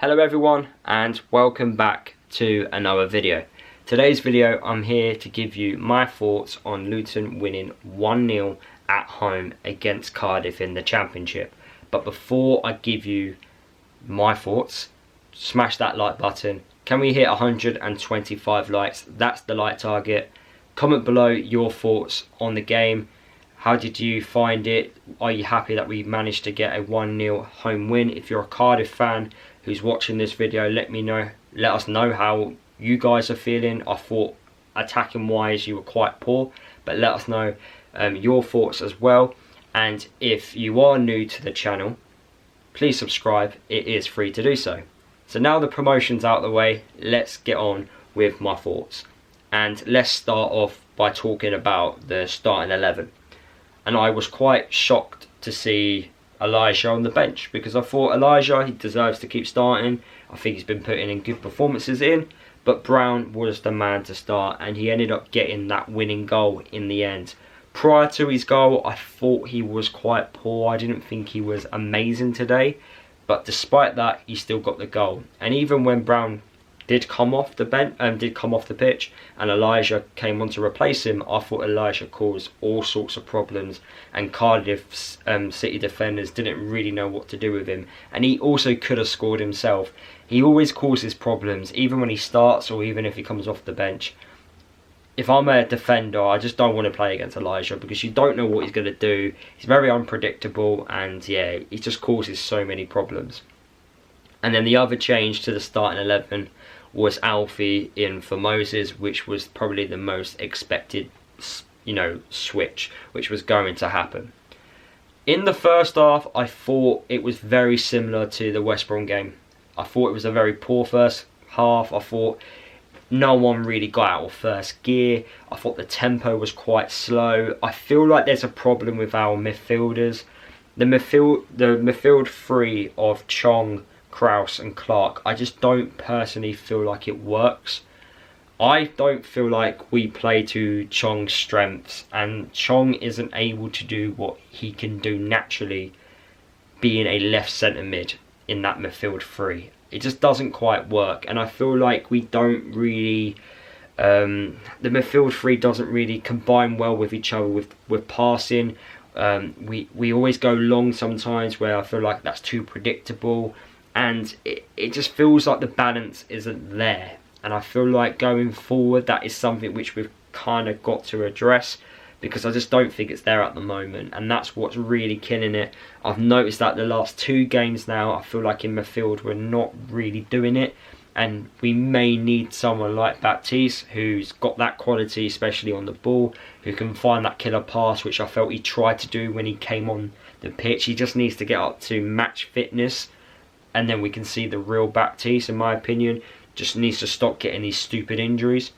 Hello everyone and welcome back to another video. Today's video I'm here to give you my thoughts on Luton winning 1-0 at home against Cardiff in the Championship. But before I give you my thoughts, smash that like button. Can we hit 125 likes? That's the like target. Comment below your thoughts on the game. How did you find it? Are you happy that we managed to get a 1-0 home win? If you're a Cardiff fan who's watching this video, let us know how you guys are feeling. I thought attacking wise you were quite poor, but let us know your thoughts as well. And if you are new to the channel, please subscribe. It is free to do so. So now the promotion's out of the way, let's get on with my thoughts. And let's start off by talking about the starting 11. And I was quite shocked to see Elijah on the bench, because I thought Elijah, he deserves to keep starting. I think he's been putting in good performances in, but Brown was the man to start, and he ended up getting that winning goal in the end. Prior to his goal, I thought he was quite poor. I didn't think he was amazing today, but despite that, he still got the goal. And even when Brown did come off the bench, did come off the pitch, and Elijah came on to replace him, I thought Elijah caused all sorts of problems, and Cardiff City defenders didn't really know what to do with him. And he also could have scored himself. He always causes problems, even when he starts or even if he comes off the bench. If I'm a defender, I just don't want to play against Elijah, because you don't know what he's going to do. He's very unpredictable, and yeah, he just causes so many problems. And then the other change to the starting 11 was Alfie in for Moses, which was probably the most expected, switch which was going to happen. In the first half, I thought it was very similar to the West Brom game. I thought it was a very poor first half. I thought no one really got out of first gear. I thought the tempo was quite slow. I feel like there's a problem with our midfielders. The midfield three of Chong, Kraus and Clark, I just don't personally feel like it works. I don't feel like we play to Chong's strengths, and Chong isn't able to do what he can do naturally being a left centre mid in that midfield three. It just doesn't quite work, and I feel like we don't really the midfield three doesn't really combine well with each other with passing. We always go long sometimes, where I feel like that's too predictable. And it just feels like the balance isn't there. And I feel like going forward, that is something which we've kind of got to address, because I just don't think it's there at the moment. And that's what's really killing it. I've noticed that the last 2 games now, I feel like in midfield we're not really doing it. And we may need someone like Baptiste, who's got that quality, especially on the ball, who can find that killer pass, which I felt he tried to do when he came on the pitch. He just needs to get up to match fitness, and then we can see the real Baptiste, in my opinion. Just needs to stop getting these stupid injuries.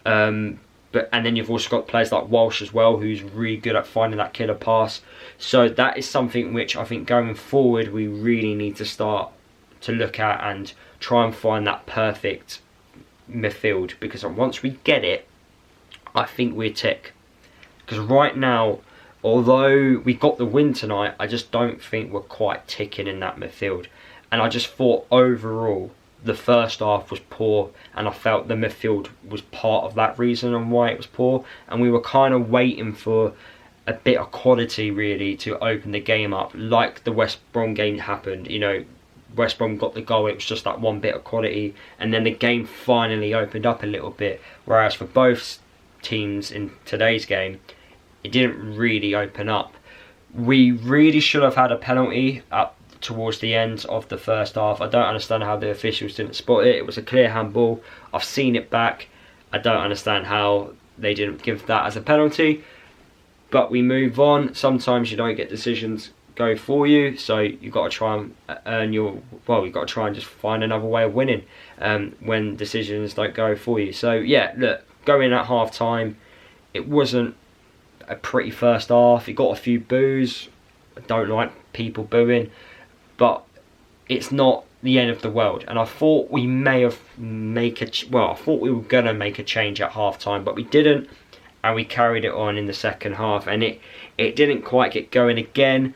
And then you've also got players like Walsh as well, who's really good at finding that killer pass. So that is something which I think going forward we really need to start to look at and try and find that perfect midfield. Because once we get it, I think we're tick. Because right now, although we got the win tonight, I just don't think we're quite ticking in that midfield. And I just thought overall the first half was poor, and I felt the midfield was part of that reason on why it was poor. And we were kind of waiting for a bit of quality really to open the game up, like the West Brom game happened. West Brom got the goal, it was just that one bit of quality, and then the game finally opened up a little bit. Whereas for both teams in today's game, it didn't really open up. We really should have had a penalty up towards the end of the first half. I don't understand how the officials didn't spot it. It was a clear handball. I've seen it back. I don't understand how they didn't give that as a penalty. But we move on. Sometimes you don't get decisions go for you, so you've got to try and earn your... Well, you've got to try and just find another way of winning when decisions don't go for you. So yeah, look, going at half time, it wasn't a pretty first half. You got a few boos. I don't like people booing, but it's not the end of the world. And I thought we may have I thought we were gonna make a change at half time, but we didn't, and we carried it on in the second half, and it didn't quite get going again.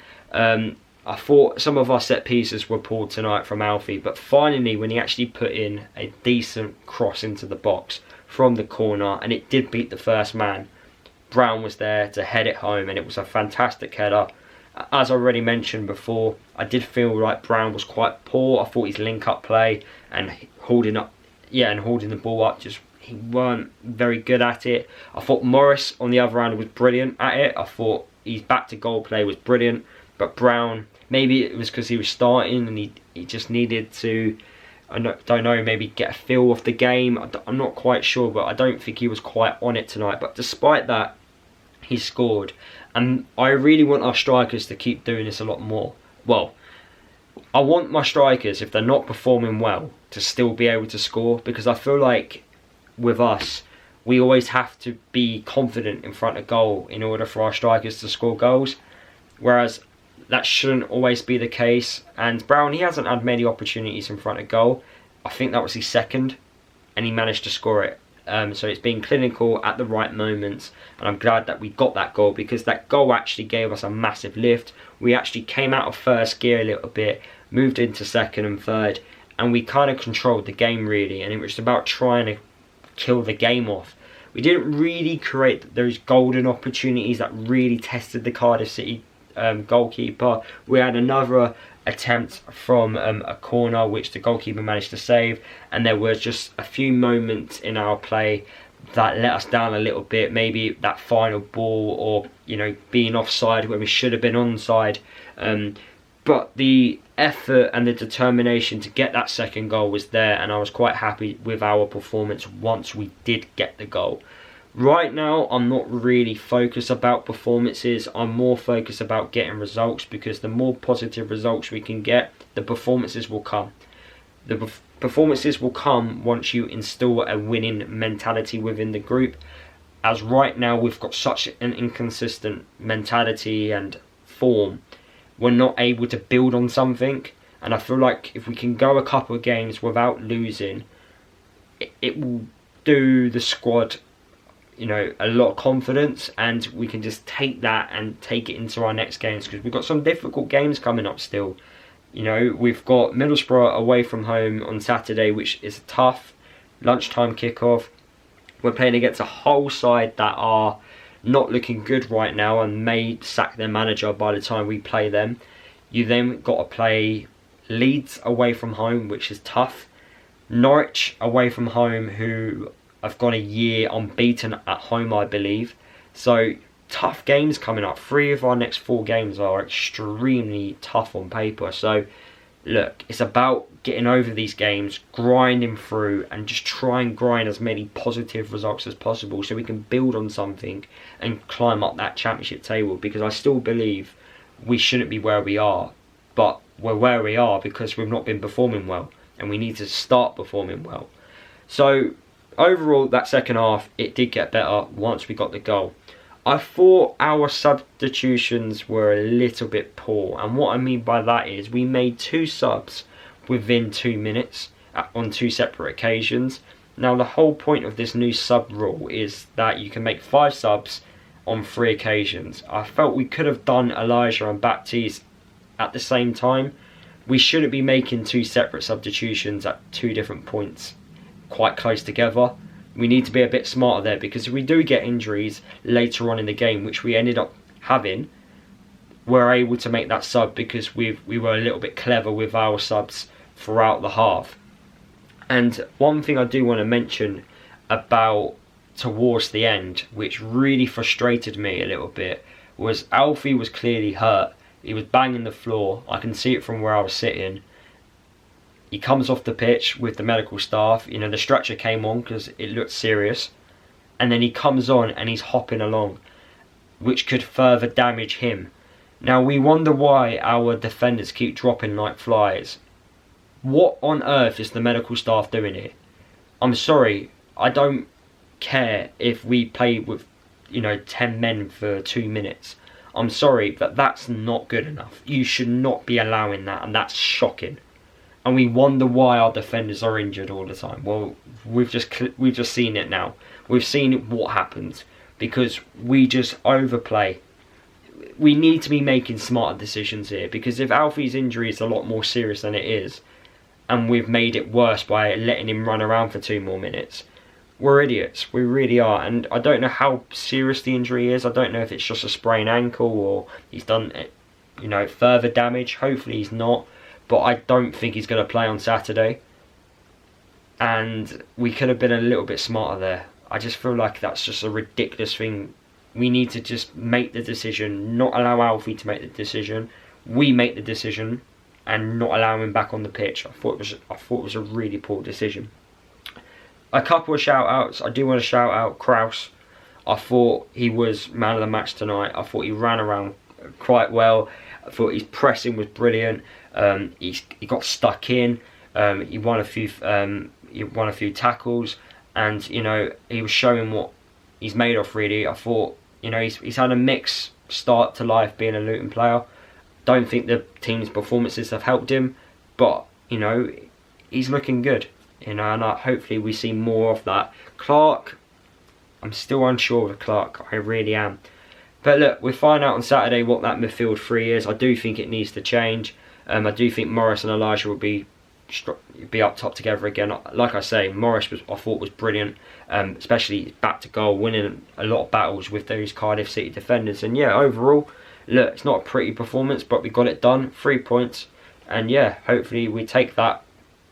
I thought some of our set pieces were poor tonight from Alfie, but finally when he actually put in a decent cross into the box from the corner, and it did beat the first man, Brown was there to head it home, and it was a fantastic header. As I already mentioned before, I did feel like Brown was quite poor. I thought his link-up play and holding the ball up, just he weren't very good at it. I thought Morris on the other hand was brilliant at it. I thought his back to goal play was brilliant, but Brown, maybe it was because he was starting and he just needed to, I don't know, maybe get a feel of the game. I'm not quite sure, but I don't think he was quite on it tonight. But despite that, he scored, and I really want our strikers to keep doing this a lot more. Well, I want my strikers, if they're not performing well, to still be able to score, because I feel like with us, we always have to be confident in front of goal in order for our strikers to score goals, whereas that shouldn't always be the case. And Brown, he hasn't had many opportunities in front of goal. I think that was his second, and he managed to score it. So it's been clinical at the right moments, and I'm glad that we got that goal, because that goal actually gave us a massive lift. We actually came out of first gear a little bit, moved into second and third, and we kind of controlled the game really, and it was about trying to kill the game off. We didn't really create those golden opportunities that really tested the Cardiff City goalkeeper. We had another attempt from a corner which the goalkeeper managed to save, and there were just a few moments in our play that let us down a little bit. Maybe that final ball, or being offside when we should have been onside. But the effort and the determination to get that second goal was there, and I was quite happy with our performance once we did get the goal. Right now, I'm not really focused about performances. I'm more focused about getting results, because the more positive results we can get, the performances will come. The performances will come once you instill a winning mentality within the group. As right now, we've got such an inconsistent mentality and form. We're not able to build on something, and I feel like if we can go a couple of games without losing, it will do the squad a lot of confidence, and we can just take that and take it into our next games, because we've got some difficult games coming up still. We've got Middlesbrough away from home on Saturday, which is a tough lunchtime kickoff. We're playing against a whole side that are not looking good right now and may sack their manager by the time we play them. You then got to play Leeds away from home, which is tough. Norwich away from home, who I've gone a year unbeaten at home, I believe. So tough games coming up. 3 of our next 4 games are extremely tough on paper. So look, it's about getting over these games, grinding through, and just try and grind as many positive results as possible so we can build on something and climb up that championship table, because I still believe we shouldn't be where we are, but we're where we are because we've not been performing well, and we need to start performing well. So overall, that second half, it did get better once we got the goal. I thought our substitutions were a little bit poor, and what I mean by that is we made 2 subs within 2 minutes on 2 separate occasions. Now the whole point of this new sub rule is that you can make 5 subs on 3 occasions. I felt we could have done Elijah and Baptiste at the same time. We shouldn't be making 2 separate substitutions at 2 different points quite close together. We need to be a bit smarter there, because if we do get injuries later on in the game, which we ended up having, we're able to make that sub because we were a little bit clever with our subs throughout the half. And one thing I do want to mention about towards the end, which really frustrated me a little bit, was Alfie was clearly hurt. He was banging the floor. I can see it from where I was sitting. He comes off the pitch with the medical staff. The stretcher came on because it looked serious. And then he comes on and he's hopping along, which could further damage him. Now we wonder why our defenders keep dropping like flies. What on earth is the medical staff doing here? I'm sorry, I don't care if we play with 10 men for 2 minutes. I'm sorry, but that's not good enough. You should not be allowing that, and that's shocking. And we wonder why our defenders are injured all the time. Well, we've just seen it now. We've seen what happens because we just overplay. we need to be making smarter decisions here, because if Alfie's injury is a lot more serious than it is, and we've made it worse by letting him run around for 2 more minutes, we're idiots. We really are. And I don't know how serious the injury is. I don't know if it's just a sprained ankle or he's done, you know, further damage. Hopefully he's not, but I don't think he's going to play on Saturday. And we could have been a little bit smarter there. I just feel like that's just a ridiculous thing. We need to just make the decision, not allow Alfie to make the decision. We make the decision and not allow him back on the pitch. I thought it was a really poor decision. A couple of shout outs. I do want to shout out Kraus. I thought he was man of the match tonight. I thought he ran around quite well. I thought his pressing was brilliant. He got stuck in. He won a few tackles, and you know, he was showing what he's made of really. I thought, you know, he's had a mixed start to life being a Luton player. Don't think the team's performances have helped him, but you know, he's looking good. You know, and hopefully we see more of that. Clark, I'm still unsure of Clark. I really am. But look, we'll find out on Saturday what that midfield 3 is. I do think it needs to change. I do think Morris and Elijah will be up top together again. Like I say, Morris I thought was brilliant, especially back to goal, winning a lot of battles with those Cardiff City defenders. And yeah, overall, look, it's not a pretty performance, but we got it done. 3 points, and yeah, hopefully we take that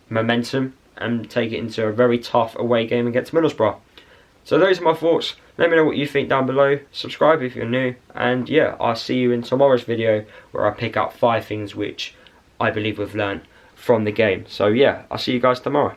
momentum and take it into a very tough away game against Middlesbrough. So those are my thoughts. Let me know what you think down below. Subscribe if you're new, and yeah, I'll see you in tomorrow's video where I pick up 5 things which I believe we've learned from the game. So yeah, I'll see you guys tomorrow.